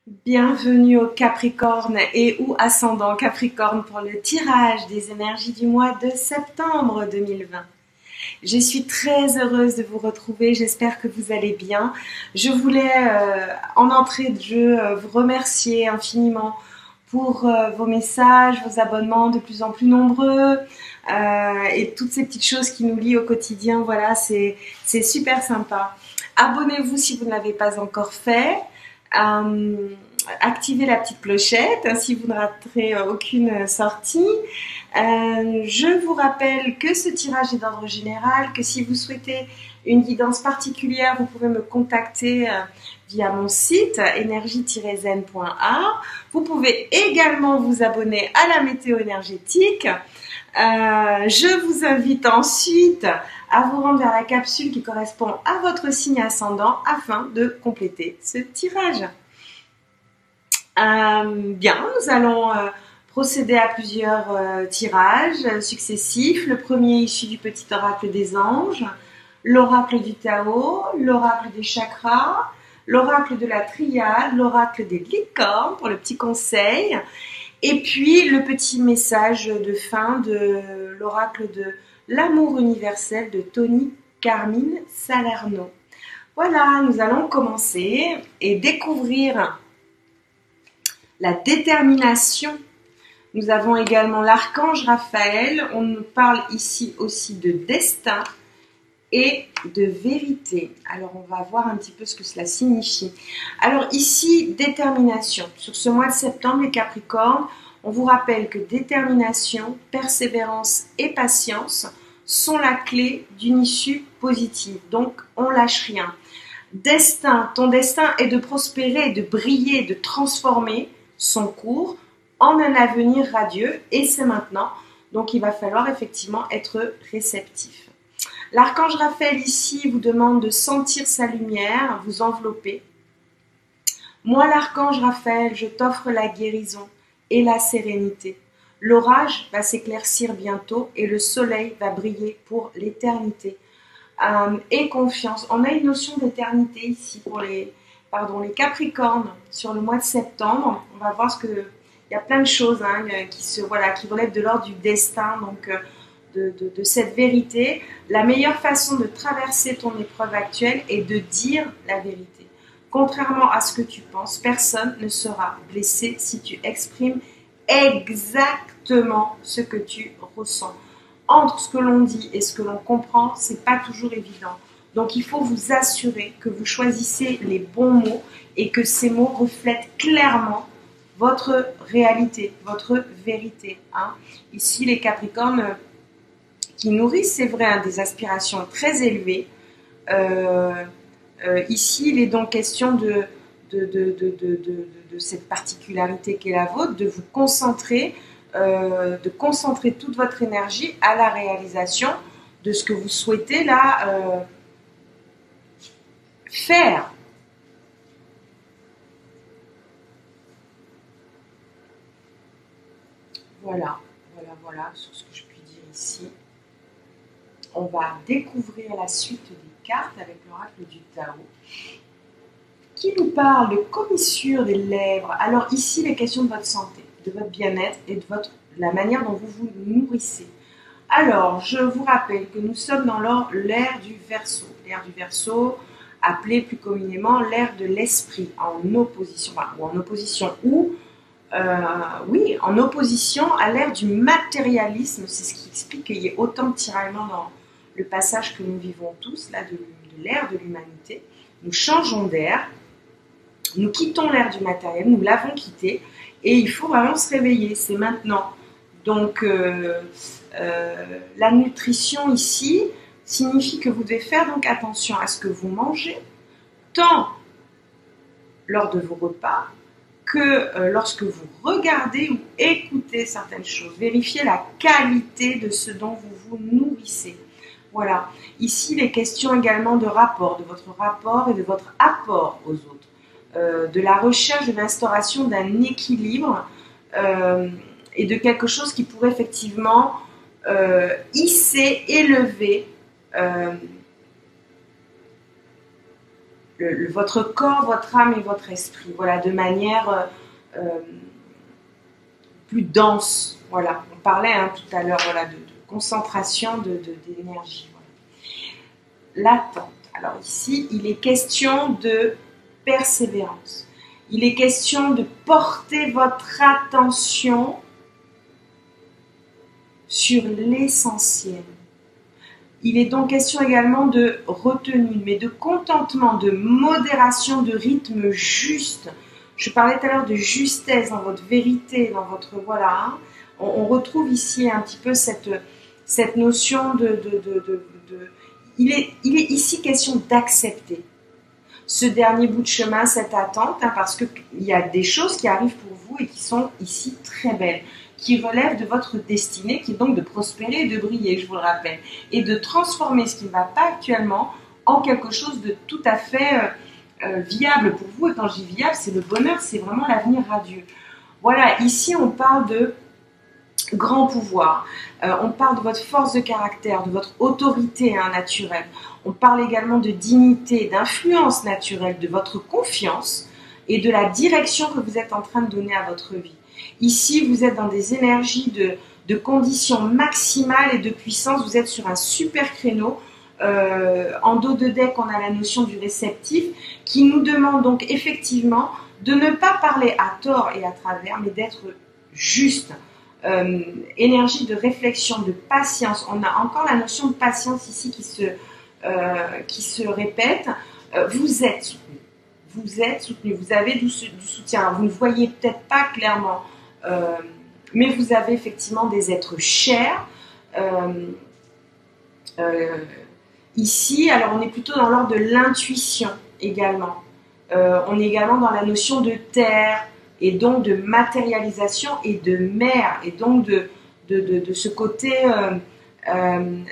Bienvenue au Capricorne et ou ascendant Capricorne pour le tirage des énergies du mois de septembre 2020. Je suis très heureuse de vous retrouver, j'espère que vous allez bien. Je voulais en entrée de jeu vous remercier infiniment pour vos messages, vos abonnements de plus en plus nombreux et toutes ces petites choses qui nous lient au quotidien. Voilà, c'est super sympa. Abonnez-vous si vous ne l'avez pas encore fait. Activez la petite clochette, ainsi vous ne raterez aucune sortie. Je vous rappelle que ce tirage est d'ordre général, que si vous souhaitez une guidance particulière, vous pouvez me contacter via mon site énergie-zen.art. Vous pouvez également vous abonner à la météo énergétique. Je vous invite ensuite à vous rendre vers la capsule qui correspond à votre signe ascendant afin de compléter ce tirage. Bien, nous allons procéder à plusieurs tirages successifs. Le premier issu du petit oracle des anges, l'oracle du Tao, l'oracle des chakras, l'oracle de la triade, l'oracle des licornes pour le petit conseil, et puis le petit message de fin de l'oracle de l'amour universel de Tony Carmine Salerno. Voilà, nous allons commencer et découvrir la détermination. Nous avons également l'archange Raphaël. On nous parle ici aussi de destin et de vérité. Alors, on va voir un petit peu ce que cela signifie. Alors ici, détermination. Sur ce mois de septembre, les Capricornes, on vous rappelle que détermination, persévérance et patience sont la clé d'une issue positive. Donc, on lâche rien. Destin, ton destin est de prospérer, de briller, de transformer son cours en un avenir radieux, et c'est maintenant. Donc, il va falloir effectivement être réceptif. L'archange Raphaël ici vous demande de sentir sa lumière, vous envelopper. Moi, l'archange Raphaël, je t'offre la guérison et la sérénité. L'orage va s'éclaircir bientôt et le soleil va briller pour l'éternité. Et confiance. On a une notion d'éternité ici pour les Capricornes sur le mois de septembre. On va voir il y a plein de choses qui relèvent de l'ordre du destin, donc de cette vérité. La meilleure façon de traverser ton épreuve actuelle est de dire la vérité. Contrairement à ce que tu penses, personne ne sera blessé si tu exprimes exactement ce que tu ressens. Entre ce que l'on dit et ce que l'on comprend, c'est pas toujours évident. Donc il faut vous assurer que vous choisissez les bons mots et que ces mots reflètent clairement votre réalité, votre vérité. Ici, les Capricornes qui nourrissent, c'est vrai, des aspirations très élevées. Ici, il est donc question de cette particularité qu'est la vôtre, de vous concentrer, de concentrer toute votre énergie à la réalisation de ce que vous souhaitez là faire. Voilà sur ce que je puis dire ici. On va découvrir la suite des cartes avec l'oracle du Tao qui nous parle de commissure des lèvres. Alors ici, les questions de votre santé, de votre bien-être et de la manière dont vous vous nourrissez. Alors, je vous rappelle que nous sommes dans l'ère du Verseau. L'ère du Verseau, appelée plus communément l'ère de l'esprit, en opposition en opposition à l'ère du matérialisme. C'est ce qui explique qu'il y ait autant de tiraillements dans le passage que nous vivons tous, là, de l'ère de l'humanité. Nous changeons d'air, nous quittons l'ère du matériel, nous l'avons quitté, et il faut vraiment se réveiller, c'est maintenant. Donc, la nutrition ici signifie que vous devez faire donc attention à ce que vous mangez, tant lors de vos repas que lorsque vous regardez ou écoutez certaines choses. Vérifiez la qualité de ce dont vous vous nourrissez. Voilà. Ici, les questions également de rapport, de votre rapport et de votre apport aux autres, de la recherche de l'instauration d'un équilibre et de quelque chose qui pourrait effectivement hisser, élever votre corps, votre âme et votre esprit, voilà, de manière plus dense. Voilà, on parlait tout à l'heure, voilà, de concentration d'énergie. Voilà. L'attente. Alors ici, il est question de persévérance. Il est question de porter votre attention sur l'essentiel. Il est donc question également de retenue, mais de contentement, de modération, de rythme juste. Je parlais tout à l'heure de justesse dans votre vérité, dans votre... Voilà. On retrouve ici un petit peu cette notion il est ici question d'accepter ce dernier bout de chemin, cette attente, parce qu'il y a des choses qui arrivent pour vous et qui sont ici très belles, qui relèvent de votre destinée, qui est donc de prospérer et de briller, je vous le rappelle, et de transformer ce qui ne va pas actuellement en quelque chose de tout à fait viable pour vous. Et quand je dis viable, c'est le bonheur, c'est vraiment l'avenir radieux. Voilà, ici on parle de grand pouvoir, on parle de votre force de caractère, de votre autorité naturelle, on parle également de dignité, d'influence naturelle, de votre confiance et de la direction que vous êtes en train de donner à votre vie. Ici, vous êtes dans des énergies de conditions maximales et de puissance, vous êtes sur un super créneau. En dos de deck, on a la notion du réceptif qui nous demande donc effectivement de ne pas parler à tort et à travers, mais d'être juste. Énergie de réflexion, de patience. On a encore la notion de patience ici qui se répète. Vous êtes soutenu. Vous êtes soutenu. Vous avez du soutien. Vous ne voyez peut-être pas clairement, mais vous avez effectivement des êtres chers. Ici, alors on est plutôt dans l'ordre de l'intuition également. On est également dans la notion de terre, et donc de matérialisation et de mer, et donc de ce côté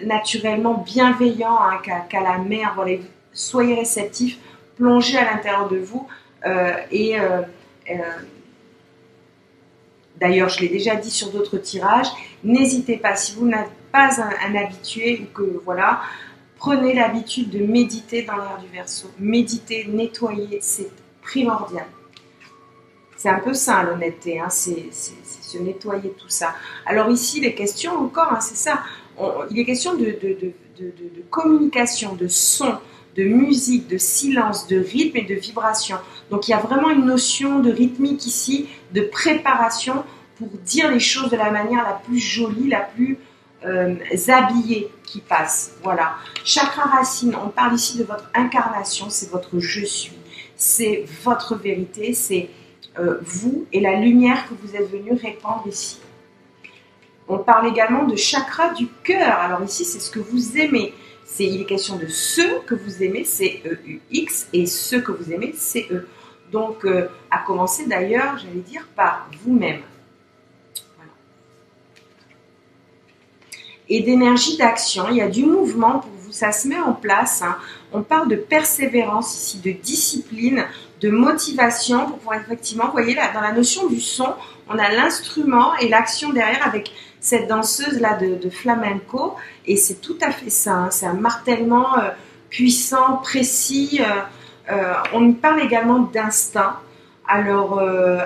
naturellement bienveillant qu'a la mer. Voilà, soyez réceptifs, plongez à l'intérieur de vous. D'ailleurs, je l'ai déjà dit sur d'autres tirages, n'hésitez pas, si vous n'êtes pas un habitué, ou que voilà, prenez l'habitude de méditer dans l'air du Verseau. Méditer, nettoyer, c'est primordial. C'est un peu ça l'honnêteté, c'est se nettoyer tout ça. Alors ici, les questions encore, c'est ça. Il est question de communication, de son, de musique, de silence, de rythme et de vibration. Donc il y a vraiment une notion de rythmique ici, de préparation pour dire les choses de la manière la plus jolie, la plus habillée qui passe. Voilà. Chakra racine, on parle ici de votre incarnation, c'est votre je suis, c'est votre vérité, c'est vous et la lumière que vous êtes venu répandre ici. On parle également de chakra du cœur. Alors ici, c'est ce que vous aimez. Il est question de ce que vous aimez, c'est E-U-X, et ce que vous aimez, c'est E. Donc, à commencer d'ailleurs, j'allais dire, par vous-même. Voilà. Et d'énergie d'action, il y a du mouvement pour vous, ça se met en place. On parle de persévérance ici, de discipline, de motivation pour pouvoir effectivement, vous voyez là, dans la notion du son, on a l'instrument et l'action derrière avec cette danseuse là de flamenco, et c'est tout à fait ça, c'est un martèlement puissant, précis. On parle également d'instinct, alors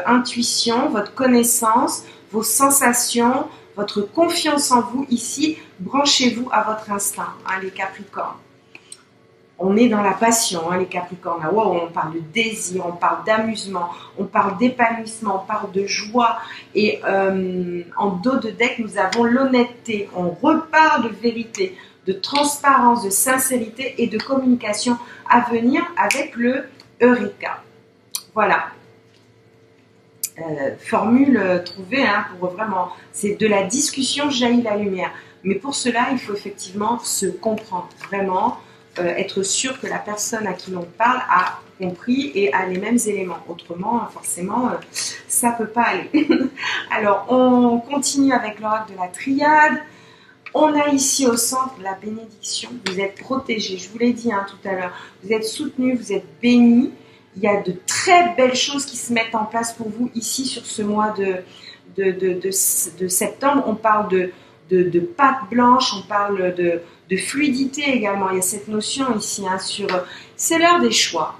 intuition, votre connaissance, vos sensations, votre confiance en vous ici, branchez-vous à votre instinct, les Capricornes. On est dans la passion, les Capricornes. Wow, on parle de désir, on parle d'amusement, on parle d'épanouissement, on parle de joie. Et en dos de deck, nous avons l'honnêteté. On repart de vérité, de transparence, de sincérité et de communication à venir avec le Eureka. Voilà. Formule trouvée pour vraiment... C'est de la discussion jaillit la lumière. Mais pour cela, il faut effectivement se comprendre vraiment. Être sûr que la personne à qui l'on parle a compris et a les mêmes éléments. Autrement, forcément, ça ne peut pas aller. Alors, on continue avec l'oracle de la triade. On a ici au centre la bénédiction. Vous êtes protégés, je vous l'ai dit tout à l'heure. Vous êtes soutenus, vous êtes bénis. Il y a de très belles choses qui se mettent en place pour vous ici sur ce mois de septembre. On parle de pâte blanche, on parle de fluidité également. Il y a cette notion ici sur... C'est l'heure des choix.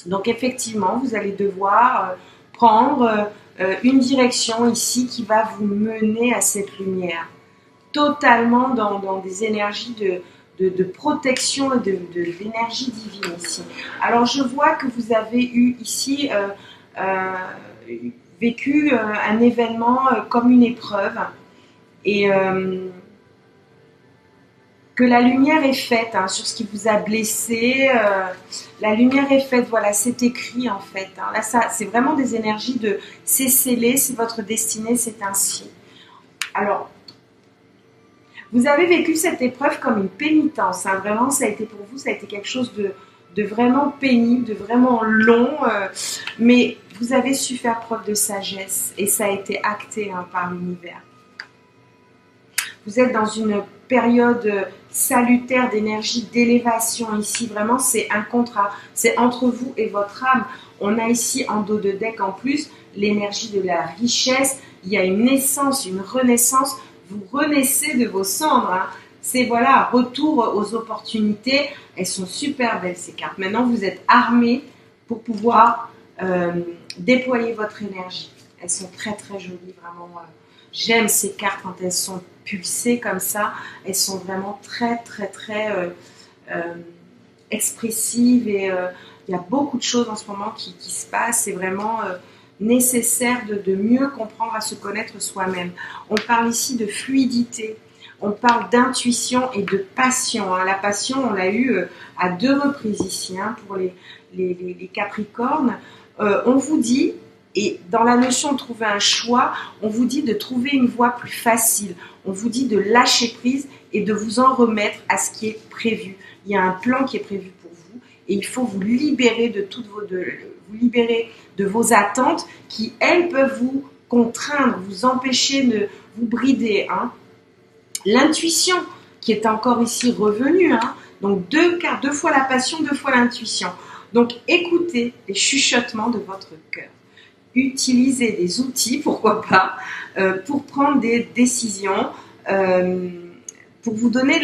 Donc effectivement, vous allez devoir prendre une direction ici qui va vous mener à cette lumière, totalement dans des énergies de protection et d'énergie divine ici. Alors je vois que vous avez eu ici vécu un événement comme une épreuve et que la lumière est faite sur ce qui vous a blessé. La lumière est faite, voilà, c'est écrit en fait. Là, ça, c'est vraiment des énergies de c'est scellé, c'est votre destinée, c'est ainsi. Alors, vous avez vécu cette épreuve comme une pénitence. Vraiment, ça a été pour vous, ça a été quelque chose de vraiment pénible, de vraiment long. Mais vous avez su faire preuve de sagesse et ça a été acté par l'univers. Vous êtes dans une période salutaire d'énergie, d'élévation ici. Vraiment, c'est un contrat. C'est entre vous et votre âme. On a ici en dos de deck en plus l'énergie de la richesse. Il y a une naissance, une renaissance. Vous renaissez de vos cendres. C'est voilà, retour aux opportunités. Elles sont super belles ces cartes. Maintenant, vous êtes armés pour pouvoir déployer votre énergie. Elles sont très très jolies, vraiment. J'aime ces cartes quand elles sont pulsées comme ça. Elles sont vraiment très très très expressives et il y a beaucoup de choses en ce moment qui se passent. C'est vraiment nécessaire de mieux comprendre à se connaître soi-même. On parle ici de fluidité. On parle d'intuition et de passion. La passion, on l'a eu à 2 reprises ici pour les Capricornes. On vous dit, et dans la notion de trouver un choix, on vous dit de trouver une voie plus facile. On vous dit de lâcher prise et de vous en remettre à ce qui est prévu. Il y a un plan qui est prévu pour vous et il faut vous libérer de vous libérer de vos attentes qui, elles, peuvent vous contraindre, vous empêcher de vous brider. L'intuition qui est encore ici revenue. Donc 2 cartes, 2 fois la passion, 2 fois l'intuition. Donc écoutez les chuchotements de votre cœur. Utilisez des outils, pourquoi pas, pour prendre des décisions, pour vous donner,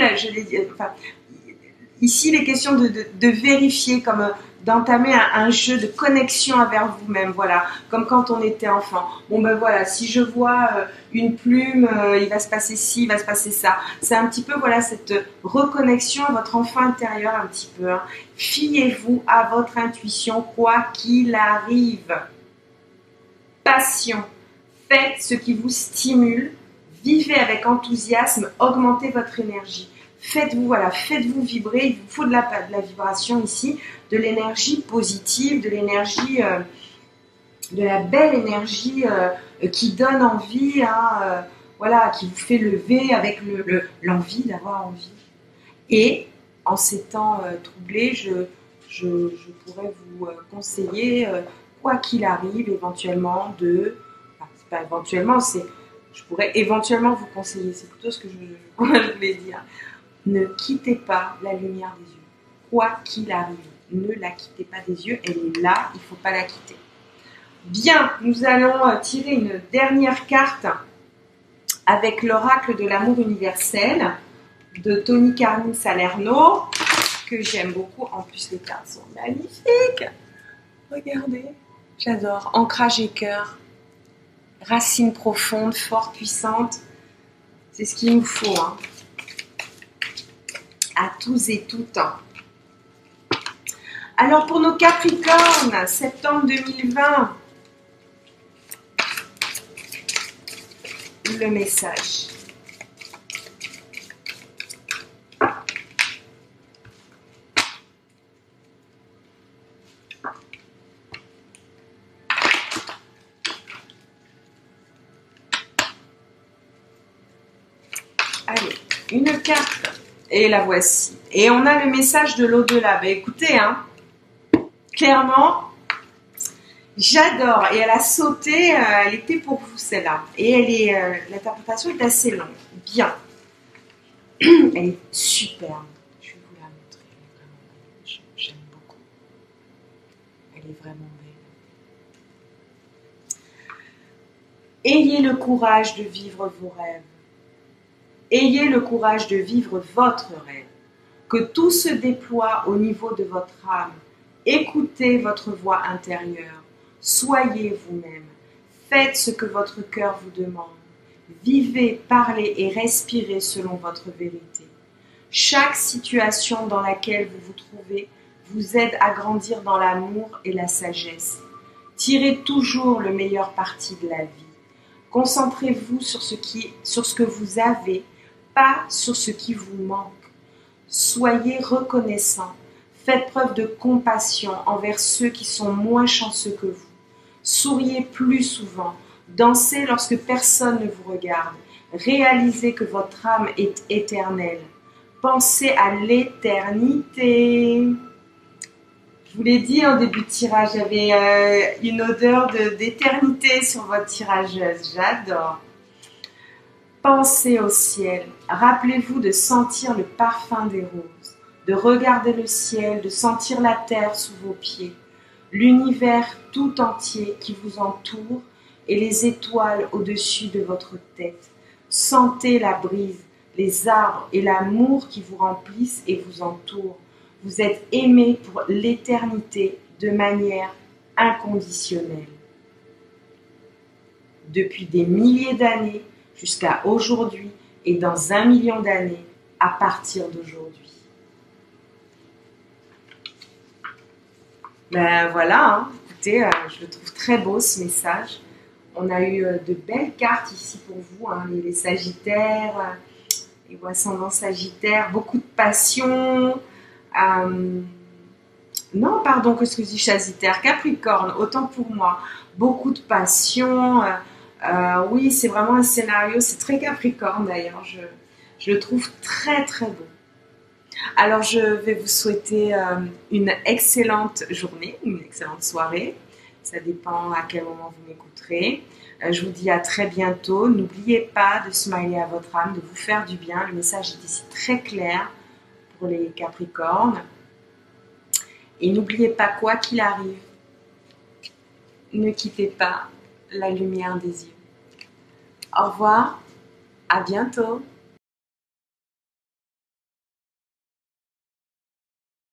ici les questions de vérifier, comme d'entamer un jeu de connexion avec vous-même, voilà, comme quand on était enfant. Bon ben voilà, si je vois une plume, il va se passer ci, il va se passer ça. C'est un petit peu, voilà, cette reconnexion à votre enfant intérieur un petit peu. Fiez-vous à votre intuition, quoi qu'il arrive. Passion, faites ce qui vous stimule, vivez avec enthousiasme, augmentez votre énergie. Faites-vous vibrer, il vous faut de la vibration ici, de l'énergie positive, de l'énergie, de la belle énergie qui donne envie, voilà, qui vous fait lever avec l'envie d'avoir envie. Et en ces temps troublés, je pourrais vous conseiller, quoi qu'il arrive, éventuellement c'est pas éventuellement, je pourrais éventuellement vous conseiller, c'est plutôt ce que je voulais dire. Ne quittez pas la lumière des yeux. Quoi qu'il arrive, ne la quittez pas des yeux. Elle est là, il ne faut pas la quitter. Bien, nous allons tirer une dernière carte avec l'oracle de l'amour universel de Tony Carmine Salerno, que j'aime beaucoup. En plus, les cartes sont magnifiques. Regardez, j'adore. Ancrage et cœur. Racines profondes, fortes, puissantes. C'est ce qu'il nous faut. À tous et toutes. Alors pour nos Capricornes, septembre 2020, le message. Allez, une carte. Et la voici. Et on a le message de l'au-delà. Ben écoutez, clairement, j'adore. Et elle a sauté, elle était pour vous celle-là. Et l'interprétation est assez longue. Bien. Elle est superbe. Je vais vous la montrer. Elle est vraiment belle. J'aime beaucoup. Elle est vraiment belle. Ayez le courage de vivre vos rêves. Ayez le courage de vivre votre rêve, que tout se déploie au niveau de votre âme Écoutez votre voix intérieure. Soyez vous-même. Faites ce que votre cœur vous demande. Vivez, parlez et respirez selon votre vérité. Chaque situation dans laquelle vous vous trouvez vous aide à grandir dans l'amour et la sagesse. Tirez toujours le meilleur parti de la vie. Concentrez-vous sur ce que vous avez, pas sur ce qui vous manque. Soyez reconnaissant. Faites preuve de compassion envers ceux qui sont moins chanceux que vous. Souriez plus souvent. Dansez lorsque personne ne vous regarde. Réalisez que votre âme est éternelle. Pensez à l'éternité. Je vous l'ai dit en début de tirage, il y avait une odeur d'éternité sur votre tirageuse. J'adore. Pensez au ciel. Rappelez-vous de sentir le parfum des roses, de regarder le ciel, de sentir la terre sous vos pieds, l'univers tout entier qui vous entoure et les étoiles au-dessus de votre tête. Sentez la brise, les arbres et l'amour qui vous remplissent et vous entourent. Vous êtes aimé pour l'éternité de manière inconditionnelle. Depuis des milliers d'années jusqu'à aujourd'hui et dans 1 million d'années à partir d'aujourd'hui. Ben voilà, hein. Écoutez, je le trouve très beau ce message. On a eu de belles cartes ici pour vous, hein, les Sagittaires, les ascendants Sagittaires, beaucoup de passion. Non, pardon, qu'est-ce que je dis Sagittaire, Capricorne, autant pour moi. Beaucoup de passion. Oui, c'est vraiment un scénario, c'est très Capricorne d'ailleurs. Je le trouve très très beau. Alors, je vais vous souhaiter une excellente journée, une excellente soirée. Ça dépend à quel moment vous m'écouterez. Je vous dis à très bientôt. N'oubliez pas de smiler à votre âme, de vous faire du bien. Le message est ici très clair pour les Capricornes. Et n'oubliez pas, quoi qu'il arrive, ne quittez pas la lumière des yeux. Au revoir, à bientôt.